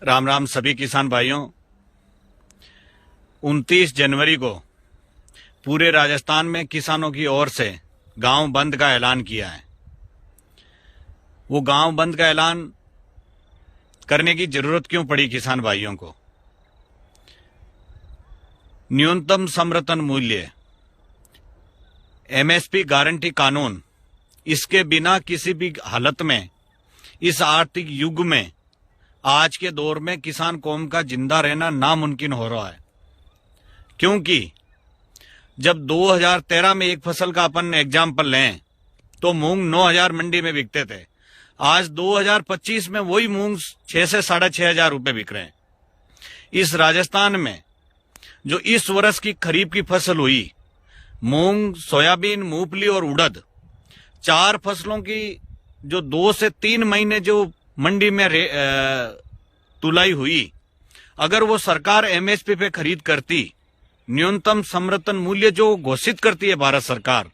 राम राम सभी किसान भाइयों। 29 जनवरी को पूरे राजस्थान में किसानों की ओर से गांव बंद का ऐलान किया है। वो गांव बंद का ऐलान करने की जरूरत क्यों पड़ी किसान भाइयों को? न्यूनतम समर्थन मूल्य, एमएसपी गारंटी कानून, इसके बिना किसी भी हालत में इस आर्थिक युग में आज के दौर में किसान कौम का जिंदा रहना नामुमकिन हो रहा है। क्योंकि जब 2013 में एक फसल का अपन एग्जाम्पल लें तो मूंग 9,000 मंडी में बिकते थे। आज 2025 में वही मूंग 6 से 6,500 रुपए बिक रहे हैं। इस राजस्थान में जो इस वर्ष की खरीफ की फसल हुई, मूंग, सोयाबीन, मूंगफली और उड़द, 4 फसलों की जो 2 से 3 महीने जो मंडी में तुलाई हुई, अगर वो सरकार एमएसपी पे खरीद करती, न्यूनतम समर्थन मूल्य जो घोषित करती है भारत सरकार,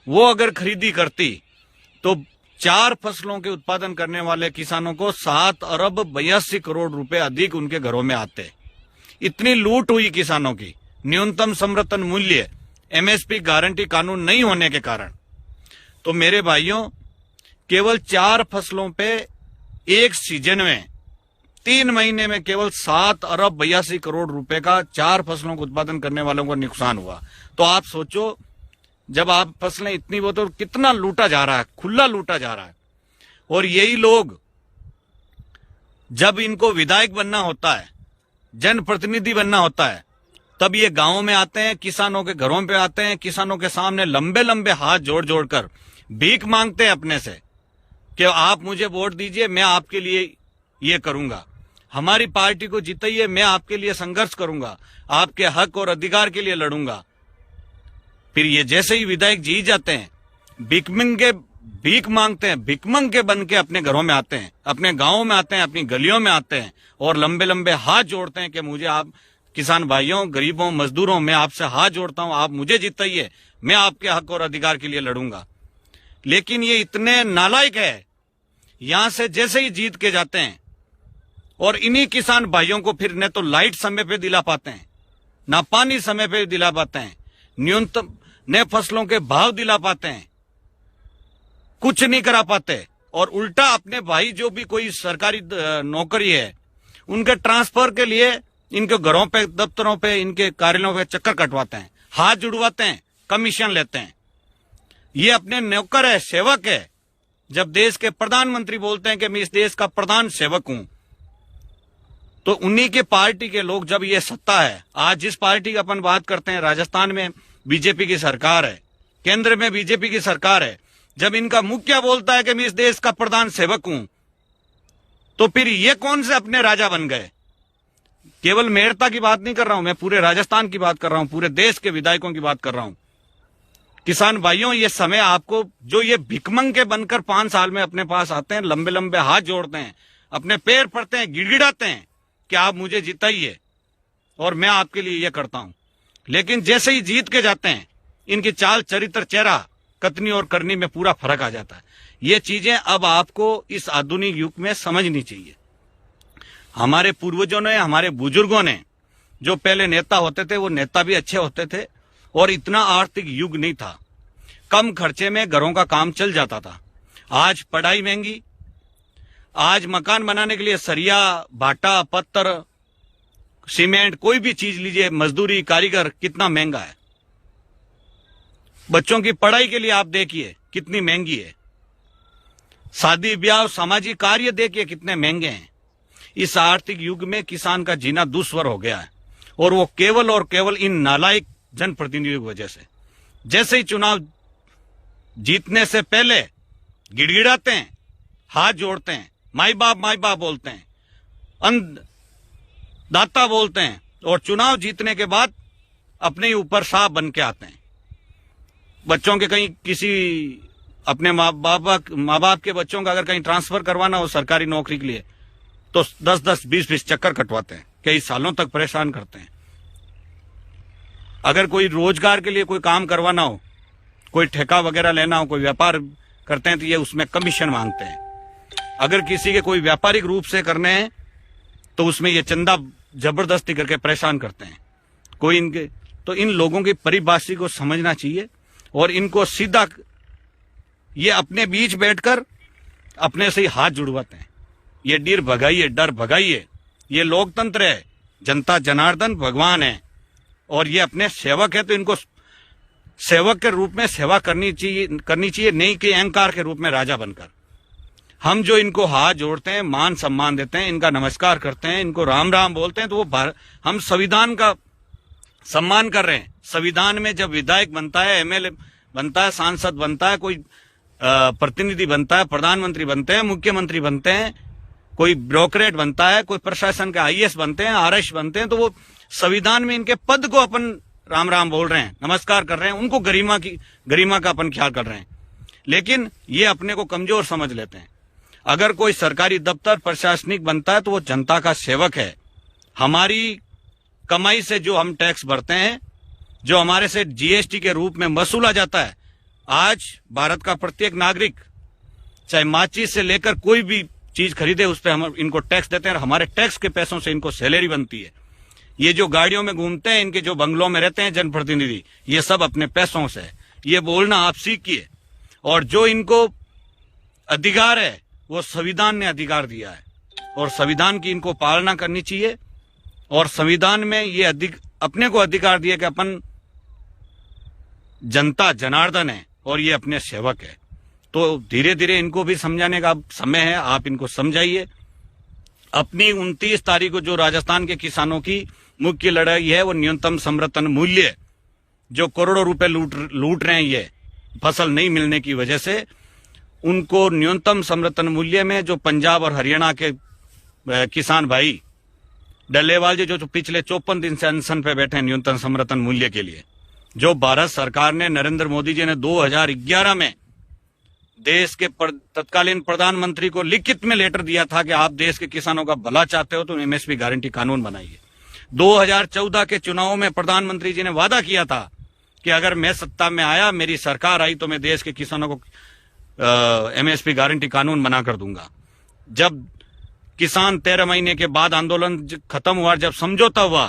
वो अगर खरीदी करती तो 4 फसलों के उत्पादन करने वाले किसानों को 7 अरब 82 करोड़ रुपए अधिक उनके घरों में आते। इतनी लूट हुई किसानों की न्यूनतम समर्थन मूल्य, एमएसपी गारंटी कानून नहीं होने के कारण। तो मेरे भाइयों, केवल 4 फसलों पे एक सीजन में 3 महीने में केवल 7 अरब 82 करोड़ रुपए का 4 फसलों को उत्पादन करने वालों को नुकसान हुआ। तो आप सोचो, जब आप फसलें इतनी वो, तो कितना लूटा जा रहा है, खुला लूटा जा रहा है। और यही लोग जब इनको विधायक बनना होता है, जनप्रतिनिधि बनना होता है, तब ये गांवों में आते हैं, किसानों के घरों पे आते हैं, किसानों के सामने लंबे लंबे हाथ जोड़ जोड़ कर भीख मांगते हैं अपने से कि आप मुझे वोट दीजिए, मैं आपके लिए ये करूंगा, हमारी पार्टी को जिताइए, मैं आपके लिए संघर्ष करूंगा, आपके हक और अधिकार के लिए लड़ूंगा। फिर ये जैसे ही विधायक जीत जाते हैं, भीख मांगते हैं, भिकमंग के बन के अपने घरों में आते हैं, अपने गांवों में आते हैं, अपनी गलियों में आते हैं और लंबे लंबे हाथ जोड़ते हैं कि मुझे आप किसान भाइयों, गरीबों, मजदूरों, मैं आपसे हाथ जोड़ता हूं, आप मुझे जिताइए, मैं आपके हक और अधिकार के लिए लड़ूंगा। लेकिन ये इतने नालायक है, यहां से जैसे ही जीत के जाते हैं और इन्हीं किसान भाइयों को फिर न तो लाइट समय पे दिला पाते हैं, ना पानी समय पे दिला पाते हैं, न्यूनतम नए फसलों के भाव दिला पाते हैं, कुछ नहीं करा पाते। और उल्टा अपने भाई जो भी कोई सरकारी नौकरी है, उनके ट्रांसफर के लिए इनके घरों पे, दफ्तरों पे, इनके कार्यालयों पे चक्कर कटवाते हैं, हाथ जुड़वाते हैं, कमीशन लेते हैं। ये अपने नौकर है, सेवक है। जब देश के प्रधानमंत्री बोलते हैं कि मैं इस देश का प्रधान सेवक हूं, तो उन्हीं के पार्टी के लोग, जब ये सत्ता है, आज जिस पार्टी की अपन बात करते हैं, राजस्थान में बीजेपी की सरकार है, केंद्र में बीजेपी की सरकार है, जब इनका मुखिया बोलता है कि मैं इस देश का प्रधान सेवक हूं, तो फिर ये कौन से अपने राजा बन गए? केवल मेरठा की बात नहीं कर रहा हूं मैं, पूरे राजस्थान की बात कर रहा हूं, पूरे देश के विधायकों की बात कर रहा हूं। किसान भाइयों, ये समय आपको, जो ये भिकमंग के बनकर 5 साल में अपने पास आते हैं, लंबे लंबे हाथ जोड़ते हैं, अपने पैर पड़ते हैं, गिड़गिड़ाते हैं कि आप मुझे जिताइए और मैं आपके लिए ये करता हूं। लेकिन जैसे ही जीत के जाते हैं, इनकी चाल, चरित्र, चेहरा, कथनी और करनी में पूरा फर्क आ जाता है। ये चीजें अब आपको इस आधुनिक युग में समझनी चाहिए। हमारे पूर्वजों ने, हमारे बुजुर्गों ने, जो पहले नेता होते थे, वो नेता भी अच्छे होते थे और इतना आर्थिक युग नहीं था, कम खर्चे में घरों का काम चल जाता था। आज पढ़ाई महंगी, आज मकान बनाने के लिए सरिया, भाटा, पत्थर, सीमेंट, कोई भी चीज लीजिए, मजदूरी, कारीगर, कितना महंगा है। बच्चों की पढ़ाई के लिए आप देखिए कितनी महंगी है। शादी ब्याह, सामाजिक कार्य देखिए कितने महंगे हैं। इस आर्थिक युग में किसान का जीना दुश्वार हो गया है, और वो केवल और केवल इन नालायक जनप्रतिनिधियों की वजह से। जैसे ही चुनाव जीतने से पहले गिड़गिड़ाते हैं, हाथ जोड़ते हैं, माई बाप बोलते हैं, अन्नदाता बोलते हैं, और चुनाव जीतने के बाद अपने ही ऊपर साहब बन के आते हैं। बच्चों के कहीं, किसी अपने माँ बाप के बच्चों का अगर कहीं ट्रांसफर करवाना हो सरकारी नौकरी के लिए, तो 10-10, 20-20 चक्कर कटवाते हैं, कई सालों तक परेशान करते हैं। अगर कोई रोजगार के लिए कोई काम करवाना हो, कोई ठेका वगैरह लेना हो, कोई व्यापार करते हैं, तो ये उसमें कमीशन मांगते हैं। अगर किसी के कोई व्यापारिक रूप से करने हैं तो उसमें ये चंदा जबरदस्ती करके परेशान करते हैं। कोई इनके तो इन लोगों की परिभाषा को समझना चाहिए और इनको सीधा ये अपने बीच बैठकर अपने से ही हाथ जुड़वाते हैं। ये डर भगाइए। ये लोकतंत्र है, जनता जनार्दन भगवान है और ये अपने सेवक है, तो इनको सेवक के रूप में सेवा करनी चाहिए, नहीं कि अहंकार के रूप में राजा बनकर। हम जो इनको हाथ जोड़ते हैं, मान सम्मान देते हैं, इनका नमस्कार करते हैं, इनको राम राम बोलते हैं, तो वो हम संविधान का सम्मान कर रहे हैं। संविधान में जब विधायक बनता है, एमएलए बनता है, सांसद बनता है, कोई प्रतिनिधि बनता है, प्रधानमंत्री बनते हैं, मुख्यमंत्री बनते हैं, कोई ब्यूरोक्रेट बनता है, कोई प्रशासन के आईएएस बनते हैं, आरएस बनते हैं, तो वो संविधान में इनके पद को अपन राम राम बोल रहे हैं, नमस्कार कर रहे हैं, उनको गरिमा का अपन ख्याल कर रहे हैं। लेकिन ये अपने को कमजोर समझ लेते हैं। अगर कोई सरकारी दफ्तर प्रशासनिक बनता है तो वो जनता का सेवक है। हमारी कमाई से जो हम टैक्स भरते हैं, जो हमारे से जीएसटी के रूप में वसूला जाता है, आज भारत का प्रत्येक नागरिक चाहे माचिस से लेकर कोई भी चीज खरीदे उस पर हम इनको टैक्स देते हैं और हमारे टैक्स के पैसों से इनको सैलरी बनती है। ये जो गाड़ियों में घूमते हैं, इनके जो बंगलों में रहते हैं जनप्रतिनिधि, ये सब अपने पैसों से है। ये बोलना आप सीखिए। और जो इनको अधिकार है वो संविधान ने अधिकार दिया है और संविधान की इनको पालना करनी चाहिए। और संविधान में ये अपने को अधिकार दिया कि अपन जनता जनार्दन है और ये अपने सेवक है। तो धीरे धीरे इनको भी समझाने का समय है, आप इनको समझाइए। अपनी 29 तारीख को जो राजस्थान के किसानों की मुख्य लड़ाई है वो न्यूनतम समर्थन मूल्य, जो करोड़ों रुपए लूट रहे हैं ये फसल नहीं मिलने की वजह से, उनको न्यूनतम समर्थन मूल्य में जो पंजाब और हरियाणा के किसान भाई डल्लेवाल जी जो पिछले 54 दिन से अनशन पे बैठे हैं न्यूनतम समर्थन मूल्य के लिए, जो भारत सरकार ने, नरेंद्र मोदी जी ने 2011 में देश के तत्कालीन प्रधानमंत्री को लिखित में लेटर दिया था कि आप देश के किसानों का भला चाहते हो तो एमएसपी गारंटी कानून बनाइए। 2014 के चुनाव में प्रधानमंत्री जी ने वादा किया था कि अगर मैं सत्ता में आया, मेरी सरकार आई, तो मैं देश के किसानों को एमएसपी गारंटी कानून बनाकर दूंगा। जब किसान 13 महीने के बाद आंदोलन खत्म हुआ, जब समझौता हुआ,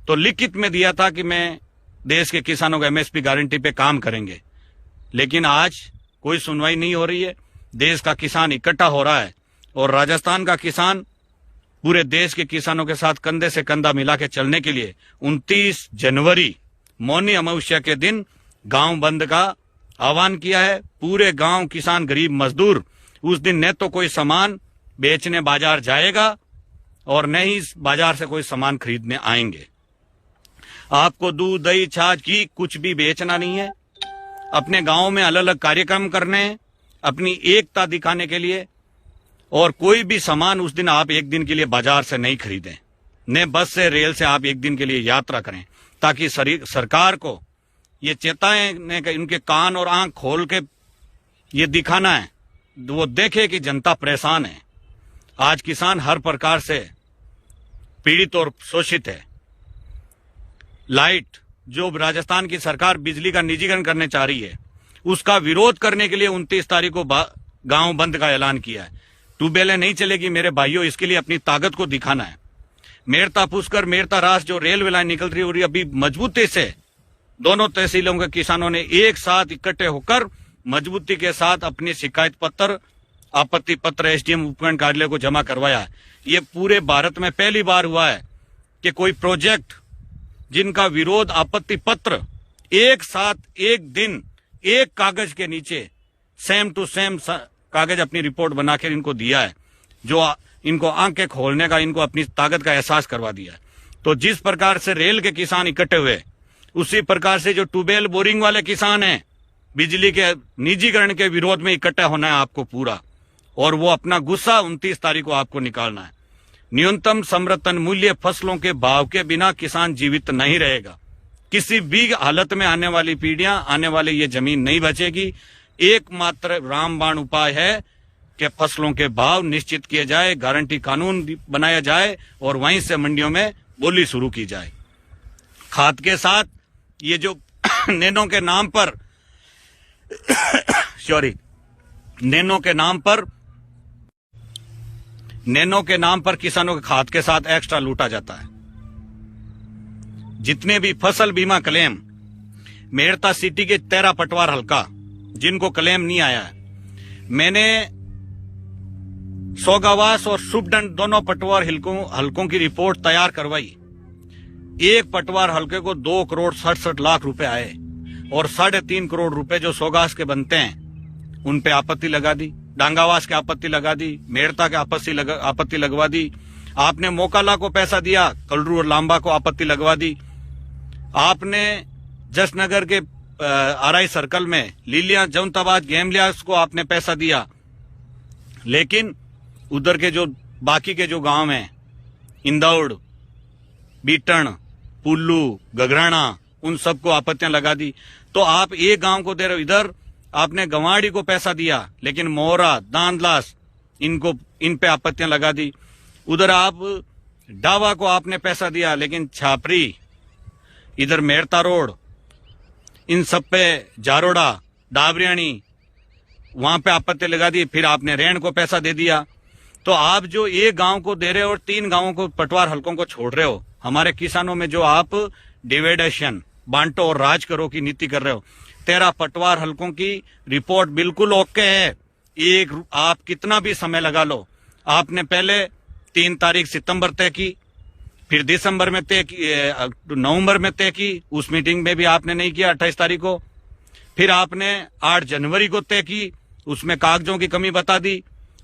तो लिखित में दिया था कि मैं देश के किसानों को एमएसपी गारंटी पे काम करेंगे। लेकिन आज कोई सुनवाई नहीं हो रही है। देश का किसान इकट्ठा हो रहा है और राजस्थान का किसान पूरे देश के किसानों के साथ कंधे से कंधा मिला के चलने के लिए 29 जनवरी मौनी अमावस्या के दिन गांव बंद का आह्वान किया है। पूरे गांव किसान, गरीब मजदूर उस दिन न तो कोई सामान बेचने बाजार जाएगा और न ही बाजार से कोई सामान खरीदने आएंगे। आपको दूध, दही, छाछ, घी कुछ भी बेचना नहीं है। अपने गांव में अलग अलग कार्यक्रम करने हैं अपनी एकता दिखाने के लिए, और कोई भी सामान उस दिन आप एक दिन के लिए बाजार से नहीं खरीदें। न बस से, रेल से आप एक दिन के लिए यात्रा करें, ताकि सरकार को ये चेताएं कि उनके कान और आंख खोल के ये दिखाना है, वो देखे कि जनता परेशान है। आज किसान हर प्रकार से पीड़ित और शोषित है। लाइट, जो राजस्थान की सरकार बिजली का निजीकरण करने चाह रही है, उसका विरोध करने के लिए 29 तारीख को गांव बंद का ऐलान किया है। ट्यूबवेलें नहीं चलेगी मेरे भाइयों, इसके लिए अपनी ताकत को दिखाना है। मेरता पुष्कर, मेरता रास जो रेलवे लाइन निकल रही है, अभी मजबूती से दोनों तहसीलों के किसानों ने एक साथ इकट्ठे होकर मजबूती के साथ अपनी शिकायत पत्र, आपत्ति पत्र एसडीएम उपखंड कार्यालय को जमा करवाया है। ये पूरे भारत में पहली बार हुआ है कि कोई प्रोजेक्ट जिनका विरोध आपत्ति पत्र एक साथ एक दिन एक कागज के नीचे सेम टू सेम कागज अपनी रिपोर्ट बनाकर इनको दिया है, जो इनको आंखें खोलने का, इनको अपनी ताकत का एहसास करवा दिया है। तो जिस प्रकार से रेल के किसान इकट्ठे हुए, उसी प्रकार से जो ट्यूबवेल बोरिंग वाले किसान हैं, बिजली के निजीकरण के विरोध में इकट्ठा होना है आपको पूरा, और वो अपना गुस्सा 29 तारीख को आपको निकालना है। न्यूनतम समर्थन मूल्य फसलों के भाव के बिना किसान जीवित नहीं रहेगा। किसी भी हालत में आने वाली पीढ़ियां, आने वाली ये जमीन नहीं बचेगी। एकमात्र रामबाण उपाय है कि फसलों के भाव निश्चित किए जाए, गारंटी कानून बनाया जाए और वहीं से मंडियों में बोली शुरू की जाए। खाद के साथ ये जो नैनो के नाम पर नैनो नैनो के नाम पर किसानों के खाते के साथ एक्स्ट्रा लूटा जाता है। जितने भी फसल बीमा क्लेम मेड़ता सिटी के 13 पटवार हल्का जिनको क्लेम नहीं आया है, मैंने सोगावास और सुबडंड दोनों पटवार हल्कों की रिपोर्ट तैयार करवाई। एक पटवार हल्के को 2 करोड़ 67 लाख रुपए आए और 3.5 करोड़ रुपए जो सोगास के बनते हैं उन पे आपत्ति लगा दी, डांगावास के आपत्ति लगा दी, मेड़ता के आपत्ति लगवा दी। आपने मोकाला को पैसा दिया, कलरू और लांबा को आपत्ति लगवा दी। आपने जसनगर के आरआई सर्कल में लीलिया जौनताबाद गेमलियास को आपने पैसा दिया, लेकिन उधर के जो बाकी के जो गांव हैं, इंदौड़, बीटन, पुल्लू, गगराना, उन सबको आपत्तियां लगा दी। तो आप एक गांव को दे रहे हो, इधर आपने गंवाड़ी को पैसा दिया लेकिन मोहरा, दांदलास इन पे आपत्तियां लगा दी। उधर आप डावा को आपने पैसा दिया लेकिन छापरी, इधर मेड़ता रोड, इन सब पे जारोड़ा, डाबरियानी, वहां पे आपत्ति लगा दी। फिर आपने रेण को पैसा दे दिया। तो आप जो एक गांव को दे रहे हो और 3 गांवों को पटवार हल्कों को छोड़ रहे हो, हमारे किसानों में जो आप डिवाइडेशन, बांटो और राज करो की नीति कर रहे हो। 13 पटवार हल्कों की रिपोर्ट बिल्कुल ओके है। एक आप कितना भी समय लगा लो, आपने पहले 3 तारीख सितंबर तय की, फिर दिसंबर में तय की, नवंबर में तय की, उस मीटिंग में भी आपने नहीं किया 28 तारीख को। फिर आपने 8 जनवरी को तय की, उसमें कागजों की कमी बता दी।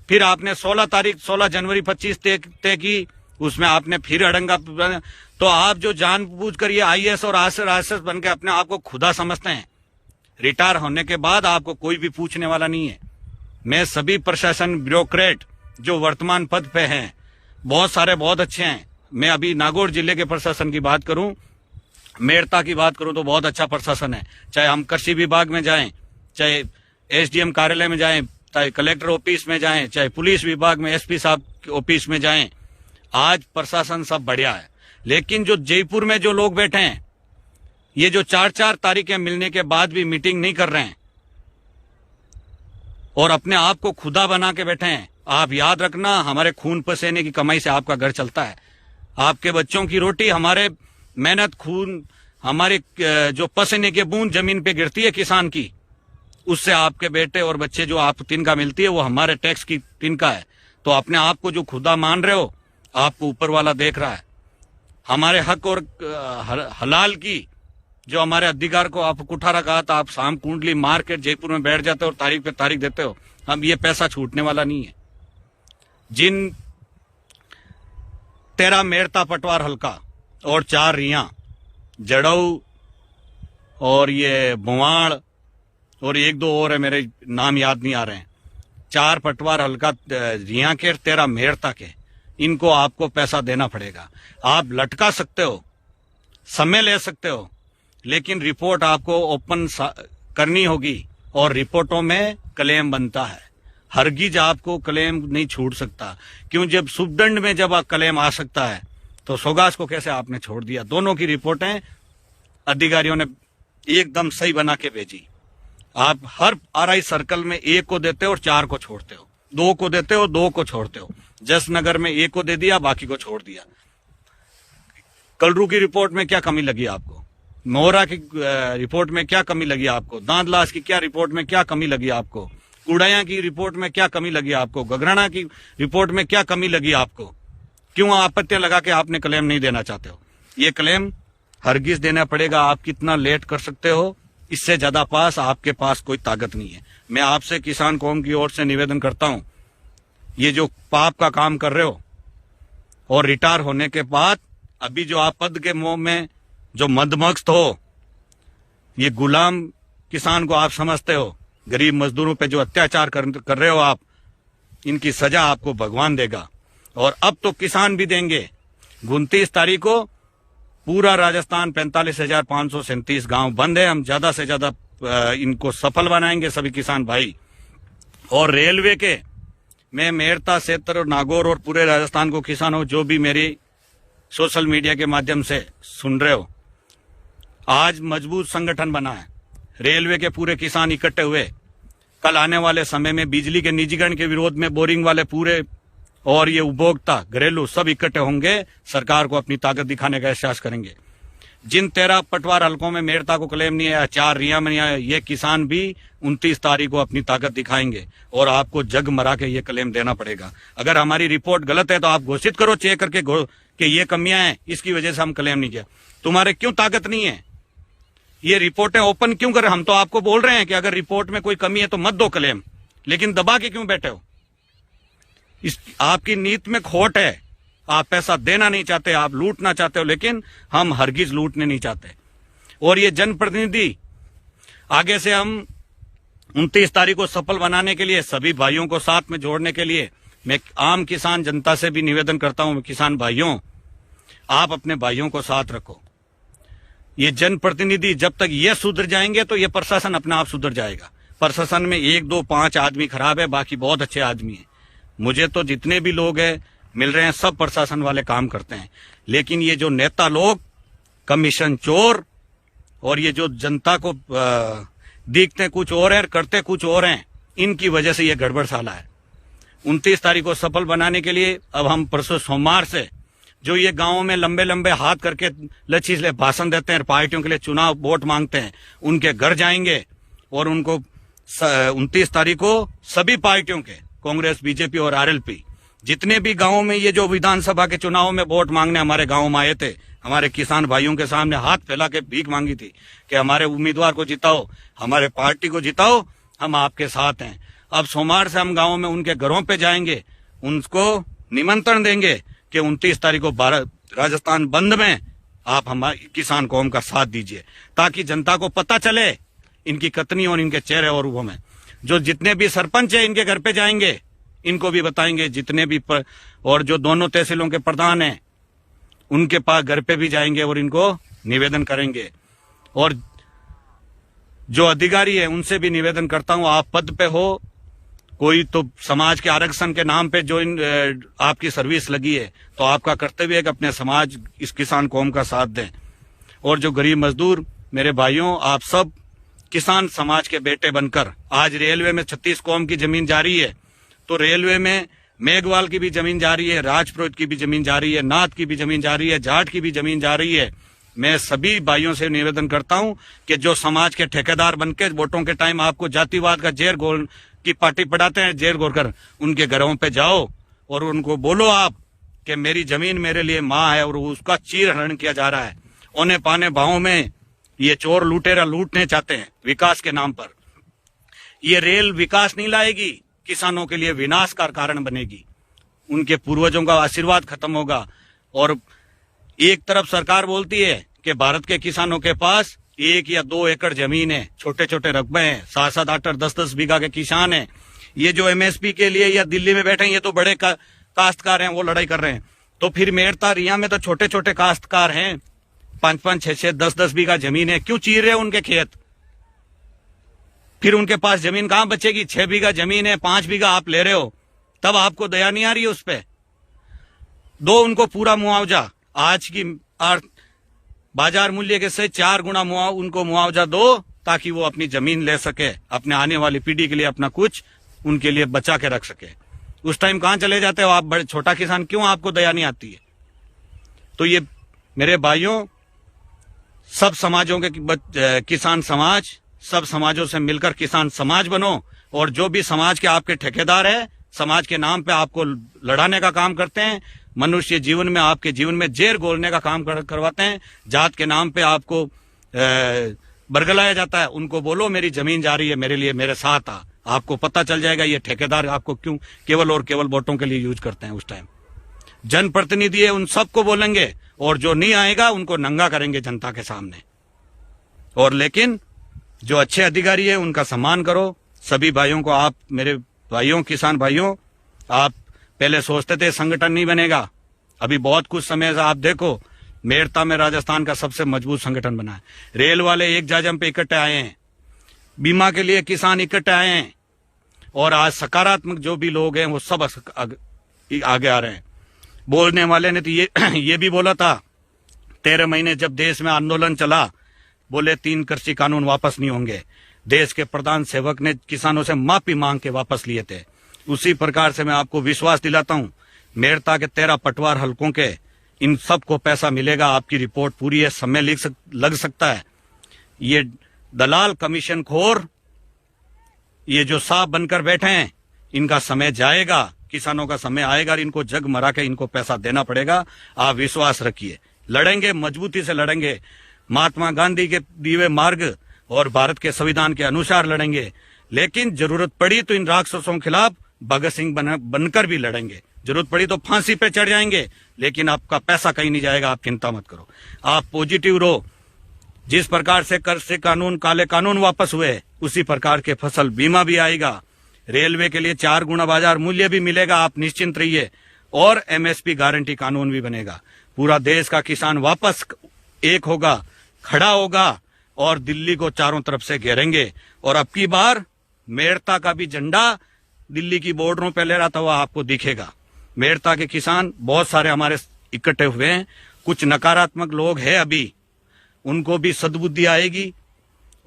फिर आपने 16 जनवरी 25 तय की, उसमें आपने फिर अड़ंगा। तो आप जो जानबूझकर ये आईएएस और आईएएस बन के अपने आप को खुदा समझते हैं, रिटायर होने के बाद आपको कोई भी पूछने वाला नहीं है। मैं सभी प्रशासन ब्यूरोक्रेट जो वर्तमान पद पे हैं, बहुत सारे बहुत अच्छे हैं। मैं अभी नागौर जिले के प्रशासन की बात करूं, मेड़ता की बात करूं तो बहुत अच्छा प्रशासन है। चाहे हम कृषि विभाग में जाएं, चाहे एसडीएम कार्यालय में जाएं, चाहे कलेक्टर ऑफिस में जाएं, चाहे पुलिस विभाग में एसपी साहब ऑफिस में जाएं, आज प्रशासन सब बढ़िया है। लेकिन जो जयपुर में जो लोग बैठे हैं, ये जो 4 तारीखें मिलने के बाद भी मीटिंग नहीं कर रहे हैं और अपने आप को खुदा बना के बैठे हैं, आप याद रखना, हमारे खून पसीने की कमाई से आपका घर चलता है। आपके बच्चों की रोटी, हमारे मेहनत, खून, हमारे जो पसीने के बूंद जमीन पे गिरती है किसान की, उससे आपके बेटे और बच्चे जो आप तिनका मिलती है वो हमारे टैक्स की तिनका है। तो अपने आप को जो खुदा मान रहे हो, आपको ऊपर वाला देख रहा है। हमारे हक और हलाल की जो हमारे अधिकार को आप कुठारा कहा था, आप शाम कुंडली मार के जयपुर में बैठ जाते हो और तारीख पे तारीख देते हो। हम ये पैसा छूटने वाला नहीं है। जिन 13 मेड़ता पटवार हल्का और 4 रिया, जड़ऊ और ये बुवाड़ और 1-2 और है, मेरे नाम याद नहीं आ रहे हैं। 4 पटवार हल्का रिया के, 13 मेड़ता के, इनको आपको पैसा देना पड़ेगा। आप लटका सकते हो, समय ले सकते हो, लेकिन रिपोर्ट आपको ओपन करनी होगी और रिपोर्टों में क्लेम बनता है। हरगिज आपको क्लेम नहीं छूट सकता। क्यों? जब सुबदंड में जब क्लेम आ सकता है तो सोगास को कैसे आपने छोड़ दिया? दोनों की रिपोर्टें अधिकारियों ने एकदम सही बना के भेजी। आप हर आरआई सर्कल में 1 को देते हो और 4 को छोड़ते हो, 2 को देते हो, 2 को छोड़ते हो। जसनगर में 1 को दे दिया, बाकी को छोड़ दिया। कलरू की रिपोर्ट में क्या कमी लगी आपको? मोहरा की रिपोर्ट में क्या कमी लगी आपको? दांदलास की क्या रिपोर्ट में क्या कमी लगी आपको? कुड़ैया की रिपोर्ट में क्या कमी लगी आपको? गगराना की रिपोर्ट में क्या कमी लगी आपको? क्यों आपत्तियां लगा के आपने क्लेम नहीं देना चाहते हो? ये क्लेम हरगिज देना पड़ेगा। आप कितना लेट कर सकते हो, इससे ज्यादा आपके पास कोई ताकत नहीं है। मैं आपसे किसान कौम की ओर से निवेदन करता हूं, ये जो पाप का काम कर रहे हो और रिटायर होने के बाद अभी जो आप पद के मोह में जो मदमस्त हो, ये गुलाम किसान को आप समझते हो, गरीब मजदूरों पे जो अत्याचार कर रहे हो आप, इनकी सजा आपको भगवान देगा। और अब तो किसान भी देंगे। 29 तारीख को पूरा राजस्थान 45,537 गांव बंद है। हम ज्यादा से ज्यादा इनको सफल बनाएंगे सभी किसान भाई। और रेलवे के, मैं मेड़ता क्षेत्र और नागौर और पूरे राजस्थान को किसान हो जो भी मेरी सोशल मीडिया के माध्यम से सुन रहे हो, आज मजबूत संगठन बना है। रेलवे के पूरे किसान इकट्ठे हुए। कल आने वाले समय में बिजली के निजीकरण के विरोध में बोरिंग वाले पूरे और ये उपभोक्ता घरेलू सब इकट्ठे होंगे, सरकार को अपनी ताकत दिखाने का एहसास करेंगे। जिन 13 पटवार हलकों में मेड़ता को क्लेम नहीं आया, 4 रिया में नहीं आया, ये किसान भी 29 तारीख को अपनी ताकत दिखाएंगे और आपको जग मरा के ये क्लेम देना पड़ेगा। अगर हमारी रिपोर्ट गलत है तो आप घोषित करो चेक करके कि ये कमियां हैं, इसकी वजह से हम क्लेम नहीं किया। तुम्हारे क्यों ताकत नहीं है? ये रिपोर्टें ओपन क्यों करें? हम तो आपको बोल रहे हैं कि अगर रिपोर्ट में कोई कमी है तो मत दो क्लेम, लेकिन दबा के क्यों बैठे हो? आपकी नीति में खोट है। आप पैसा देना नहीं चाहते, आप लूटना चाहते हो, लेकिन हम हरगिज लूटने नहीं चाहते। और ये जनप्रतिनिधि आगे से हम 29 तारीख को सफल बनाने के लिए, सभी भाइयों को साथ में जोड़ने के लिए मैं आम किसान जनता से भी निवेदन करता हूं, किसान भाइयों, आप अपने भाइयों को साथ रखो। ये जनप्रतिनिधि जब तक ये सुधर जाएंगे तो ये प्रशासन अपने आप सुधर जाएगा। प्रशासन में 1, 2, 5 आदमी खराब है, बाकी बहुत अच्छे आदमी हैं। मुझे तो जितने भी लोग हैं मिल रहे हैं, सब प्रशासन वाले काम करते हैं। लेकिन ये जो नेता लोग कमीशन चोर और ये जो जनता को दिखते कुछ और है करते कुछ और हैं, इनकी वजह से ये गड़बड़ साला है। 29 तारीख को सफल बनाने के लिए अब हम परसों सोमवार से जो ये गांवों में लंबे लंबे हाथ करके लचीले भाषण देते हैं, पार्टियों के लिए चुनाव वोट मांगते हैं, उनके घर जाएंगे और उनको 29 तारीख को सभी पार्टियों के, कांग्रेस, बीजेपी और आरएलपी, जितने भी गांवों में ये जो विधानसभा के चुनाव में वोट मांगने हमारे गांव में आए थे, हमारे किसान भाइयों के सामने हाथ फैला के भीख मांगी थी कि हमारे उम्मीदवार को जिताओ, हमारे पार्टी को जिताओ, हम आपके साथ हैं। अब सोमवार से हम गांवों में उनके घरों पे जाएंगे, उनको निमंत्रण देंगे कि 29 तारीख को राजस्थान बंद में आप हमारे किसान कौम का साथ दीजिए, ताकि जनता को पता चले इनकी कतनी और इनके चेहरे और रूपों में। जो जितने भी सरपंच है इनके घर पे जाएंगे, इनको भी बताएंगे, जितने भी और जो दोनों तहसीलों के प्रधान हैं उनके पास घर पे भी जाएंगे और इनको निवेदन करेंगे। और जो अधिकारी है उनसे भी निवेदन करता हूं, आप पद पे हो, कोई तो समाज के आरक्षण के नाम पे जो आपकी सर्विस लगी है, तो आपका कर्तव्य है कि अपने समाज, इस किसान कौम का साथ दें। और जो गरीब मजदूर मेरे भाइयों, आप सब किसान समाज के बेटे बनकर, आज रेलवे में 36 कौम की जमीन जा रही है, तो रेलवे में मेघवाल की भी जमीन जा रही है, राजपुरोहित की भी जमीन जा रही है, नाथ की भी जमीन जा रही है, जाट की भी जमीन जा रही है। मैं सभी भाइयों से निवेदन करता हूं कि जो समाज के ठेकेदार बनके वोटों के टाइम आपको जातिवाद का जेर घोल की पार्टी पढ़ाते हैं, जेर घोलकर उनके घरों पे जाओ और उनको बोलो आप कि मेरी जमीन मेरे लिए माँ है और उसका चीर हरण किया जा रहा है। औने पाने भावों में ये चोर लुटेरा लूटने चाहते हैं विकास के नाम पर। ये रेल विकास नहीं लाएगी, किसानों के लिए विनाश का कारण बनेगी। उनके पूर्वजों का आशीर्वाद खत्म होगा। और एक तरफ सरकार बोलती है कि भारत के किसानों के पास 1 या 2 एकड़ जमीन है, छोटे छोटे रकबे हैं, 7-7, 8-8, 10-10 बीघा के किसान हैं। ये जो एमएसपी के लिए या दिल्ली में बैठे हैं, ये तो बड़े काश्तकार हैं, वो लड़ाई कर रहे हैं। तो फिर मेड़ता रिया में तो छोटे छोटे काश्तकार हैं, 5-5, 6-6, 10-10 बीघा जमीन है, क्यों चीर रहे हो उनके खेत? फिर उनके पास जमीन कहां बचेगी? 6 बीघा जमीन है, 5 बीघा आप ले रहे हो, तब आपको दया नहीं आ रही है उस पे? दो उनको पूरा मुआवजा, आज की बाजार मूल्य के से 4 गुना उनको मुआवजा दो, ताकि वो अपनी जमीन ले सके, अपने आने वाली पीढ़ी के लिए अपना कुछ उनके लिए बचा के रख सके। उस टाइम कहां चले जाते हो आप? बड़े छोटा किसान, क्यों आपको दया नहीं आती है? तो ये मेरे भाइयों, सब समाजों के किसान समाज, सब समाजों से मिलकर किसान समाज बनो। और जो भी समाज के आपके ठेकेदार है, समाज के नाम पे आपको लड़ाने का काम करते हैं, मनुष्य जीवन में, आपके जीवन में जेर घोलने का काम करवाते हैं, जात के नाम पे आपको बरगलाया जाता है, उनको बोलो मेरी जमीन जा रही है, मेरे लिए, मेरे साथ आ। आपको पता चल जाएगा ये ठेकेदार आपको क्यों केवल और केवल वोटों के लिए यूज करते हैं। उस टाइम जनप्रतिनिधि है, उन सबको बोलेंगे, और जो नहीं आएगा उनको नंगा करेंगे जनता के सामने। और लेकिन जो अच्छे अधिकारी है उनका सम्मान करो। सभी भाइयों को, आप मेरे भाइयों, किसान भाइयों, आप पहले सोचते थे संगठन नहीं बनेगा, अभी बहुत कुछ समय से आप देखो मेड़ता में राजस्थान का सबसे मजबूत संगठन बना है। रेल वाले एक जाजम पे इकट्ठे आए हैं, बीमा के लिए किसान इकट्ठे आए हैं, और आज सकारात्मक जो भी लोग हैं वो सब आगे आ रहे हैं। बोलने वाले ने तो ये भी बोला था 13 महीने जब देश में आंदोलन चला, बोले 3 कृषि कानून वापस नहीं होंगे। देश के प्रधान सेवक ने किसानों से माफी मांग के वापस लिए थे। उसी प्रकार से मैं आपको विश्वास दिलाता हूं मेड़ता के 13 पटवार हलकों के इन सब को पैसा मिलेगा। आपकी रिपोर्ट पूरी है, समय लग सकता है। ये दलाल कमीशन खोर, ये जो सांप बनकर बैठे हैं, इनका समय जाएगा, किसानों का समय आएगा और इनको जग मरा के इनको पैसा देना पड़ेगा। आप विश्वास रखिए, लड़ेंगे, मजबूती से लड़ेंगे, महात्मा गांधी के दिए मार्ग और भारत के संविधान के अनुसार लड़ेंगे। लेकिन जरूरत पड़ी तो इन राक्षसों के खिलाफ भगत सिंह बनकर भी लड़ेंगे। जरूरत पड़ी तो फांसी पे चढ़ जाएंगे, लेकिन आपका पैसा कहीं नहीं जाएगा। आप चिंता मत करो, आप पॉजिटिव रहो। जिस प्रकार से कर से कानून, काले कानून वापस हुए, उसी प्रकार के फसल बीमा भी आएगा। रेलवे के लिए 4 गुना बाजार मूल्य भी मिलेगा, आप निश्चिंत रहिए। और एमएसपी गारंटी कानून भी बनेगा। पूरा देश का किसान वापस एक होगा, खड़ा होगा और दिल्ली को चारों तरफ से घेरेंगे। और अब की बार मेड़ता का भी झंडा दिल्ली की बॉर्डरों पर लहराता हुआ आपको दिखेगा। मेड़ता के किसान बहुत सारे हमारे इकट्ठे हुए हैं। कुछ नकारात्मक लोग हैं अभी, उनको भी सद्बुद्धि आएगी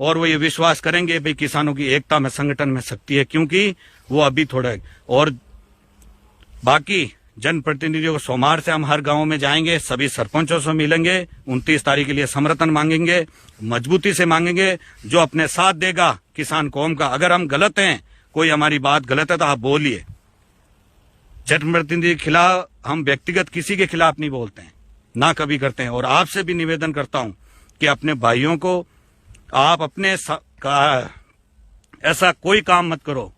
और वो ये विश्वास करेंगे भाई किसानों की एकता में, संगठन में शक्ति है, क्योंकि वो अभी थोड़े। और बाकी जनप्रतिनिधियों को सोमवार से हम हर गांव में जाएंगे, सभी सरपंचों से मिलेंगे, 29 तारीख के लिए समर्थन मांगेंगे, मजबूती से मांगेंगे। जो अपने साथ देगा किसान कौम का, अगर हम गलत हैं, कोई हमारी बात गलत है तो आप बोलिए। जनप्रतिनिधि के खिलाफ हम व्यक्तिगत किसी के खिलाफ नहीं बोलते हैं, ना कभी करते हैं। और आपसे भी निवेदन करता हूं कि अपने भाइयों को आप अपने ऐसा कोई काम मत करो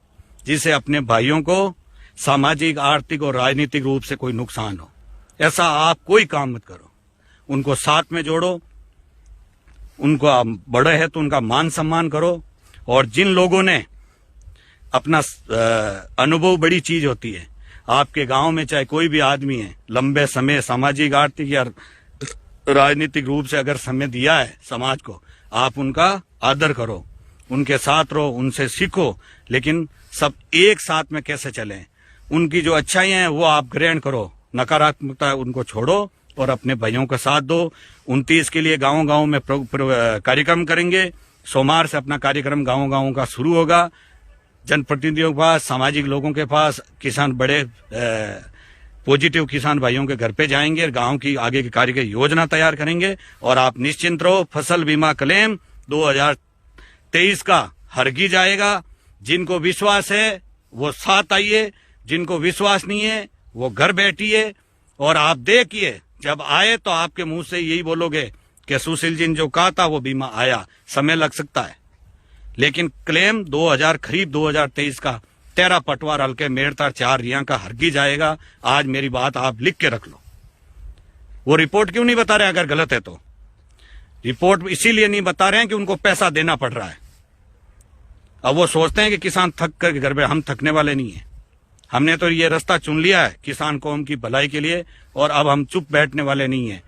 जिससे अपने भाइयों को सामाजिक, आर्थिक और राजनीतिक रूप से कोई नुकसान हो। ऐसा आप कोई काम मत करो। उनको साथ में जोड़ो, उनको बड़े है तो उनका मान सम्मान करो। और जिन लोगों ने अपना अनुभव, बड़ी चीज होती है। आपके गांव में चाहे कोई भी आदमी है, लंबे समय सामाजिक, आर्थिक या राजनीतिक रूप से अगर समय दिया है समाज को, आप उनका आदर करो, उनके साथ रहो, उनसे सीखो। लेकिन सब एक साथ में कैसे चलें, उनकी जो अच्छाइयां हैं वो आप ग्रहण करो, नकारात्मकता उनको छोड़ो और अपने भाइयों का साथ दो। 29 के लिए गांव गांव में कार्यक्रम करेंगे। सोमवार से अपना कार्यक्रम गांव गांव का शुरू होगा। जनप्रतिनिधियों के पास, सामाजिक लोगों के पास, किसान, बड़े पॉजिटिव किसान भाइयों के घर पे जाएंगे, गांव की आगे की कार्य की योजना तैयार करेंगे। और आप निश्चिंत रहो, फसल बीमा क्लेम 2023 का हरगी जाएगा। जिनको विश्वास है वो साथ आइए, जिनको विश्वास नहीं है वो घर बैठिए। और आप देखिए, जब आए तो आपके मुंह से यही बोलोगे कि सुशील जी ने जो कहा था वो बीमा आया। समय लग सकता है, लेकिन क्लेम 2023 का 13 पटवार हल्के मेड़ता 4 रिया का हरगी जाएगा। आज मेरी बात आप लिख के रख लो। वो रिपोर्ट क्यों नहीं बता रहे? अगर गलत है तो रिपोर्ट इसीलिए नहीं बता रहे हैं कि उनको पैसा देना पड़ रहा है। अब वो सोचते हैं कि किसान थक कर घर पे, हम थकने वाले नहीं है। हमने तो ये रास्ता चुन लिया है किसान कौम की भलाई के लिए, और अब हम चुप बैठने वाले नहीं है।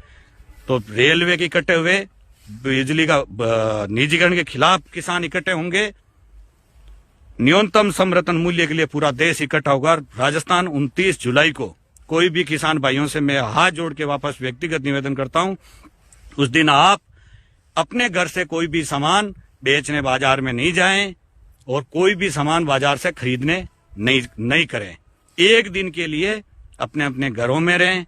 तो रेलवे के इकट्ठे हुए, बिजली का निजीकरण के खिलाफ किसान इकट्ठे होंगे, न्यूनतम समर्थन मूल्य के लिए पूरा देश इकट्ठा होगा। राजस्थान 29 जुलाई को कोई भी किसान भाइयों से मैं हाथ जोड़ के वापस व्यक्तिगत निवेदन करता हूं, उस दिन आप अपने घर से कोई भी सामान बेचने बाजार में नहीं जाएं और कोई भी सामान बाजार से खरीदने नहीं करें। एक दिन के लिए अपने अपने घरों में रहें,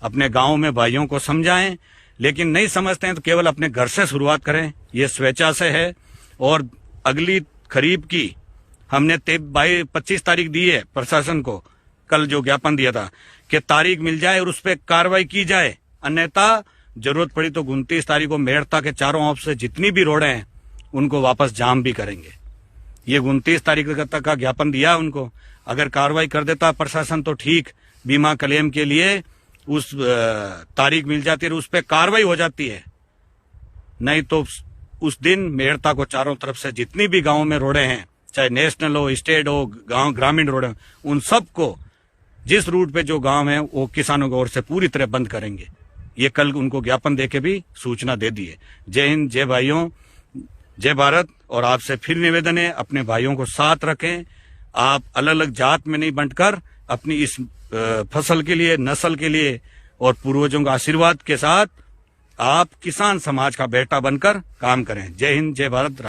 अपने गांव में भाइयों को समझाएं। लेकिन नहीं समझते हैं तो केवल अपने घर से शुरुआत करें, ये स्वेच्छा से है। और अगली खरीफ की हमने 25 तारीख दी है प्रशासन को, कल जो ज्ञापन दिया था कि तारीख मिल जाए और उस पर कार्रवाई की जाए। अन्यथा जरूरत पड़ी तो 29 तारीख को मेड़ता के चारों ओर से जितनी भी रोडें हैं उनको वापस जाम भी करेंगे। ये 29 तारीख तक का ज्ञापन दिया उनको। अगर कार्रवाई कर देता प्रशासन तो ठीक, बीमा क्लेम के लिए उस तारीख मिल जाती है, उस पर कार्रवाई हो जाती है। नहीं तो उस दिन मेड़ता को चारों तरफ से जितनी भी गांव में रोडें हैं, चाहे नेशनल हो, स्टेट हो, गांव ग्रामीण रोड, उन सबको, जिस रूट पे जो गांव है वो किसानों की ओर से पूरी तरह बंद करेंगे। ये कल उनको ज्ञापन देके भी सूचना दे दी है। जय हिंद, जय भाइयों, जय भारत। और आपसे फिर निवेदन है, अपने भाइयों को साथ रखें। आप अलग अलग जात में नहीं बंटकर अपनी इस फसल के लिए, नस्ल के लिए और पूर्वजों का आशीर्वाद के साथ आप किसान समाज का बेटा बनकर काम करें। जय हिंद, जय भारत।